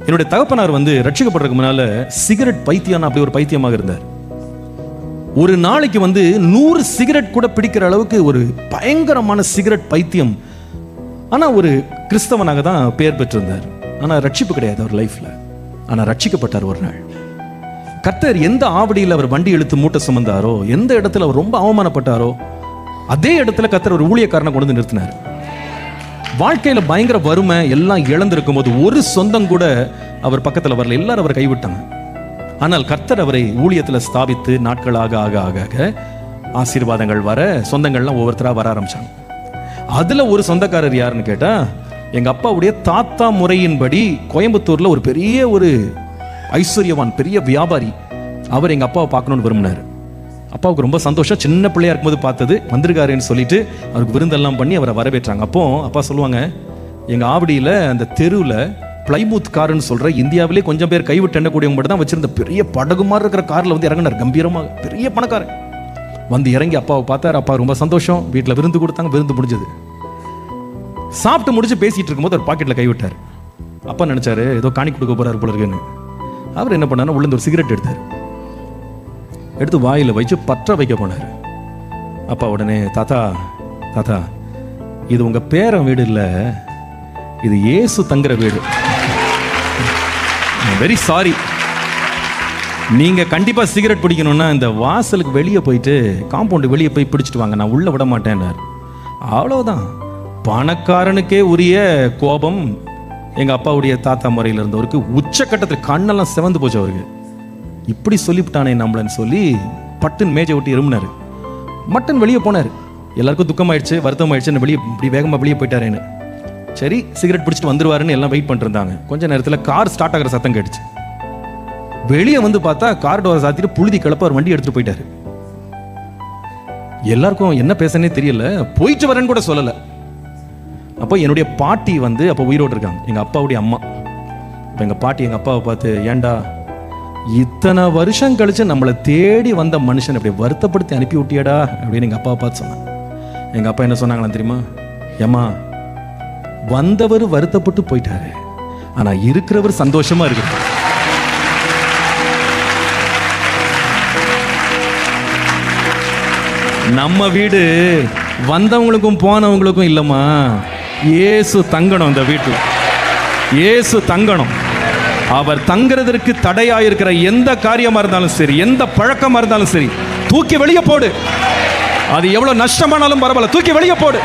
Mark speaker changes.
Speaker 1: என்னுடைய தகப்பனார் ரட்சிக்கப்படுறதுக்கு முன்னால சிகரெட் பைத்தியம், அப்படி ஒரு பைத்தியமாக இருந்தார். ஒரு நாளைக்கு 100 சிகரெட் கூட பிடிக்கிற அளவுக்கு ஒரு பயங்கரமான சிகரெட் பைத்தியம். ஆனா ஒரு கிறிஸ்தவனாக தான் பெயர் பெற்றிருந்தார். ஆனா ரட்சிப்பு கிடையாது அவர் லைஃப்ல. ஆனா ரட்சிக்கப்பட்டார். ஒரு நாள் கர்த்தர் எந்த ஆவடியில் அவர் வண்டி இழுத்து மூட்டை சுமந்தாரோ, எந்த இடத்துல அவர் ரொம்ப அவமானப்பட்டாரோ, அதே இடத்துல கர்த்தர் ஒரு ஊழியக்காரனை கொண்டு வந்து நிறுத்தினார். வாழ்க்கையில பயங்கர வறுமை எல்லாம் இழந்திருக்கும் போது ஒரு சொந்தம் கூட அவர் பக்கத்தில் வரல. எல்லாரும் அவரை கைவிட்டாங்க. ஆனால் கர்த்தர் அவரை ஊழியத்தில் ஸ்தாபித்து நாட்களாக ஆக ஆக ஆக ஆசீர்வாதங்கள் வர, சொந்தங்கள்லாம் ஒவ்வொருத்தரா வர ஆரம்பிச்சாங்க. அதுல ஒரு சொந்தக்காரர் யாருன்னு கேட்டா, எங்க அப்பாவுடைய தாத்தா முறையின்படி கோயம்புத்தூர்ல ஒரு பெரிய ஒரு ஐஸ்வர்யவான், பெரிய வியாபாரி. அவர் எங்க அப்பாவை பார்க்கணும்னு விரும்பினார். அப்பாவுக்கு ரொம்ப சந்தோஷம். சின்ன பிள்ளையா இருக்கும்போது பார்த்தது, வந்திருக்காருன்னு சொல்லிட்டு அவருக்கு விருந்தெல்லாம் பண்ணி அவரை வரவேற்றாங்க. அப்போ அப்பா சொல்லுவாங்க, எங்க ஆவடியில அந்த தெருவில் பிளைமூத் காருன்னு சொல்ற இந்தியாவிலே கொஞ்சம் பேர் கைவிட்டு எண்ணக்கூடியவங்க மட்டும் தான் வச்சிருந்த பெரிய படகு மாதிரி இருக்கிற கார்ல இறங்கினார். கம்பீரமாக பெரிய பணக்காரன் இறங்கி அப்பாவை பார்த்தார். அப்பா ரொம்ப சந்தோஷம். வீட்டில் விருந்து கொடுத்தாங்க. விருந்து முடிஞ்சது. சாப்பிட்டு முடிச்சு பேசிட்டு இருக்கும்போது ஒரு பாக்கெட்ல கைவிட்டார். அப்பா நினைச்சாரு ஏதோ காணி கொடுக்க போறாரு போல இருக்குன்னு. அவர் என்ன பண்ணாரு, உள்ள ஒரு சிகரெட் எடுத்தார். எடுத்து வாயில வச்சு பற்ற வைக்க போனார். அப்பா உடனே, தாத்தா தாத்தா, இது உங்க பேரன் வீடு இல்ல, இது இயேசு தங்குற வீடு. வெரி சாரி, நீங்க கண்டிப்பா சிகரெட் பிடிக்கணும்னா இந்த வாசலுக்கு வெளியே போயிட்டு, காம்பவுண்டு வெளியே போய் பிடிச்சிட்டு வாங்க, நான் உள்ள விட மாட்டேன்னார். அவ்வளவுதான். பணக்காரனுக்கே உரிய கோபம் எங்க அப்பாவுடைய தாத்தா முறையில் இருந்தவருக்கு உச்சக்கட்டத்தில் கண்ணெல்லாம் சிவந்து போச்சு. அவருக்கு இப்படி சொல்லிவிட்டானே நம்மளன்னு சொல்லி பட்டுன்னு மேஜை விட்டு இருமுனாரு. மட்டன் வெளியே போனார். எல்லாருக்கும் துக்கமாயிடுச்சு, வருத்தமாயிடுச்சு, வெளியே இப்படி வேகமாக வெளியே போயிட்டாரேன்னு. சரி, சிகரெட் பிடிச்சிட்டு வந்துருவாருன்னு எல்லாம் வெயிட் பண்ணிட்டு இருந்தாங்க. கொஞ்ச நேரத்தில் கார் ஸ்டார்ட் ஆகிற சத்தம் கேட்டுச்சு. வெளியே பார்த்தா கார் டோரை சாத்திட்டு புழுதி கிளப்ப ஒரு வண்டி எடுத்துட்டு போயிட்டாரு. எல்லாருக்கும் என்ன பேசனே தெரியல, போயிட்டு வரேன்னு கூட சொல்லல. அப்போ என்னுடைய பாட்டி அப்போ உயிரோடு இருக்காங்க, எங்க அப்பாவுடைய அம்மா. எங்க பாட்டி எங்க அப்பாவை பார்த்து, ஏண்டா இத்தனை வருஷம் கழிச்சு நம்மளை தேடி வந்த மனுஷன் அப்படி வருத்தப்படுத்தி அனுப்பி விட்டியடா அப்படின்னு எங்க அப்பாவை பார்த்து சொன்னாங்க. எங்க அப்பா என்ன சொன்னாங்களா தெரியுமா? ஏமா, வந்தவர் வருத்தப்பட்டு போயிட்டாரு, ஆனா இருக்கிறவர் சந்தோஷமா இருக்கு. நம்ம வீடு வந்தவங்களுக்கும் போனவங்களுக்கும் இல்லம்மா, இயேசு தங்கணும். இந்த வீட்டில் இயேசு தங்கணும். அவர் தங்குறதற்கு தடையாயிருக்கிற எந்த காரியமா இருந்தாலும் சரி, எந்த பழக்கமா இருந்தாலும் சரி, தூக்கி வெளியே போடு. அது எவ்வளவு நஷ்டமானாலும் பரவாயில்ல, தூக்கி வெளியே போடு.